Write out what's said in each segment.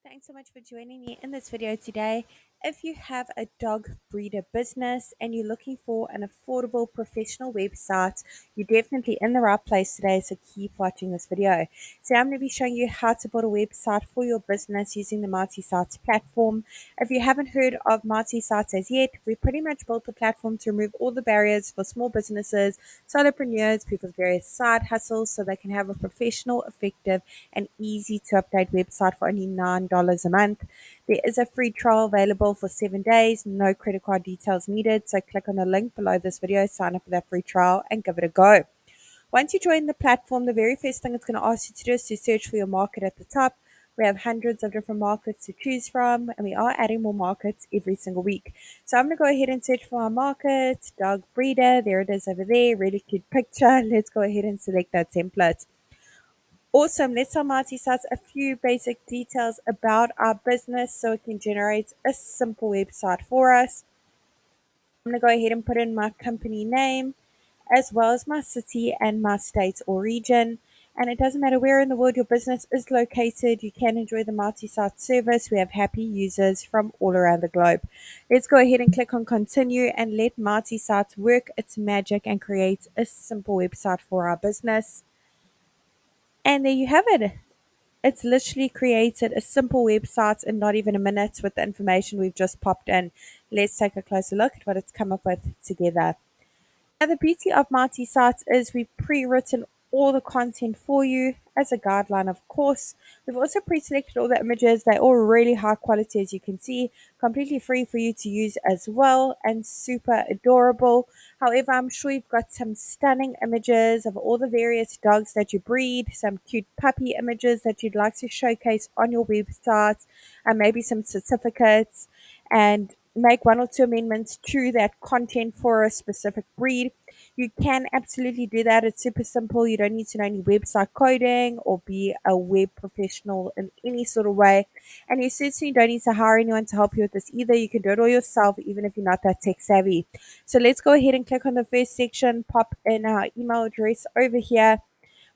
Thanks so much for joining me in this video today. If you have a dog breeder business and you're looking for an affordable professional website, you're definitely in the right place today, so keep watching this video. So I'm going to be showing you how to build a website for your business using the Marty Sites platform. If you haven't heard of Marty Sites as yet, we pretty much built the platform to remove all the barriers for small businesses, solopreneurs, people with various side hustles, so they can have a professional, effective, and easy to update website for only $9 a month. There is a free trial available for 7 days, no credit card details needed. So click on the link below this video, sign up for that free trial, and give it a go. Once you join the platform, the very first thing it's going to ask you to do is to search for your market at the top. We have hundreds of different markets to choose from, and we are adding more markets every single week. So I'm going to go ahead and search for our market, dog breeder. There it is over there, really cute picture. Let's go ahead and select that template. Awesome. Let's tell Marty Sites a few basic details about our business so it can generate a simple website for us. I'm going to go ahead and put in my company name as well as my city and my state or region. And it doesn't matter where in the world your business is located, you can enjoy the Marty Sites service. We have happy users from all around the globe. Let's go ahead and click on continue and let Marty Sites work its magic and create a simple website for our business. And there you have it. It's literally created a simple website in not even a minute with the information we've just popped in. Let's take a closer look at what it's come up with together. Now, the beauty of Marty Sites is we've pre-written all the content for you as a guideline, of course. We've also pre-selected all the images. They're all really high quality, as you can see, completely free for you to use as well and super adorable. However, I'm sure you've got some stunning images of all the various dogs that you breed, some cute puppy images that you'd like to showcase on your website, and maybe some certificates, and make one or two amendments to that content for a specific breed. You can absolutely do that. It's super simple. You don't need to know any website coding or be a web professional in any sort of way. And you certainly don't need to hire anyone to help you with this either. You can do it all yourself, even if you're not that tech savvy. So let's go ahead and click on the first section, pop in our email address over here.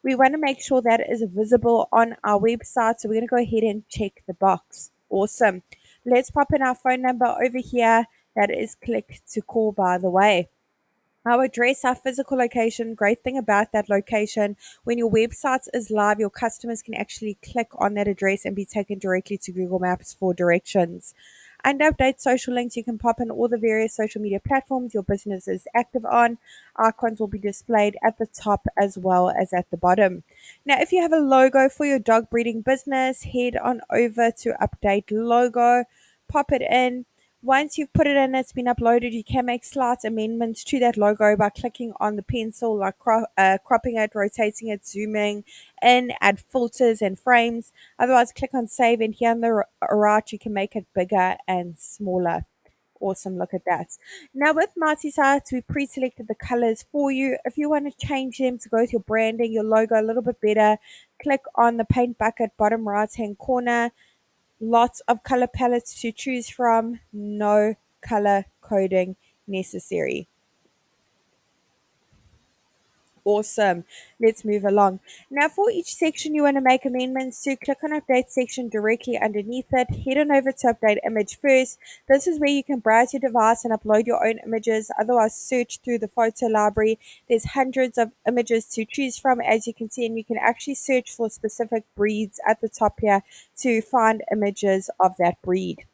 We want to make sure that it is visible on our website. So we're going to go ahead and check the box. Awesome. Let's pop in our phone number over here. That is click to call, by the way. Our address, our physical location. Great thing about that location, when your website is live, your customers can actually click on that address and be taken directly to Google Maps for directions. Under update social links, you can pop in all the various social media platforms your business is active on. Icons will be displayed at the top as well as at the bottom. Now, if you have a logo for your dog breeding business, head on over to update logo, pop it in. Once you've put it in, it's been uploaded, you can make slight amendments to that logo by clicking on the pencil, like cropping it, rotating it, zooming in, add filters and frames. Otherwise, click on save, and here on the right, you can make it bigger and smaller. Awesome, look at that. Now with Marty Sites, we pre-selected the colors for you. If you want to change them to go with your branding, your logo a little bit better, click on the paint bucket bottom right hand corner. Lots of color palettes to choose from, no color coding necessary. Awesome. Let's move along. Now, for each section you want to make amendments to, click on Update section directly underneath it. Head on over to Update Image first. This is where you can browse your device and upload your own images. Otherwise, search through the photo library. There's hundreds of images to choose from, as you can see, and you can actually search for specific breeds at the top here to find images of that breed.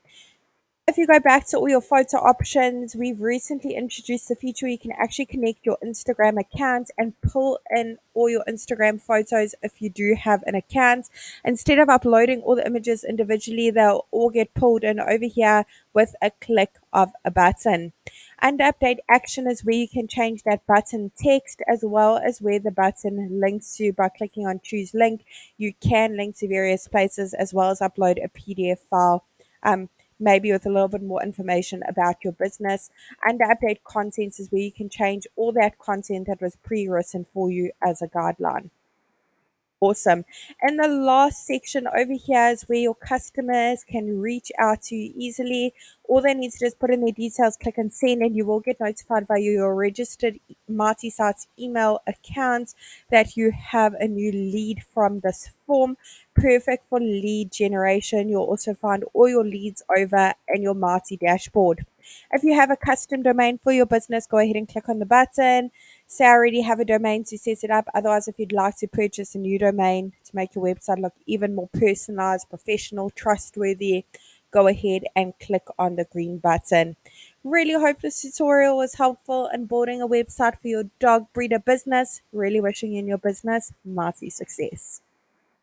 If you go back to all your photo options, we've recently introduced a feature where you can actually connect your Instagram account and pull in all your Instagram photos if you do have an account. Instead of uploading all the images individually, they'll all get pulled in over here with a click of a button. Under update action is where you can change that button text as well as where the button links to. By clicking on choose link, you can link to various places as well as upload a PDF file. Maybe with a little bit more information about your business. Under update contents is where you can change all that content that was pre-written for you as a guideline. Awesome. And the last section over here is where your customers can reach out to you easily. All they need to do is put in their details, click and send, and you will get notified via your registered Marty Sites email account that you have a new lead from this form. Perfect for lead generation. You'll also find all your leads over in your Marty dashboard. If you have a custom domain for your business, go ahead and click on the button. Say I already have a domain to set it up. Otherwise, if you'd like to purchase a new domain to make your website look even more personalized, professional, trustworthy, go ahead and click on the green button. Really hope this tutorial was helpful in building a website for your dog breeder business. Really wishing you and your business mighty success.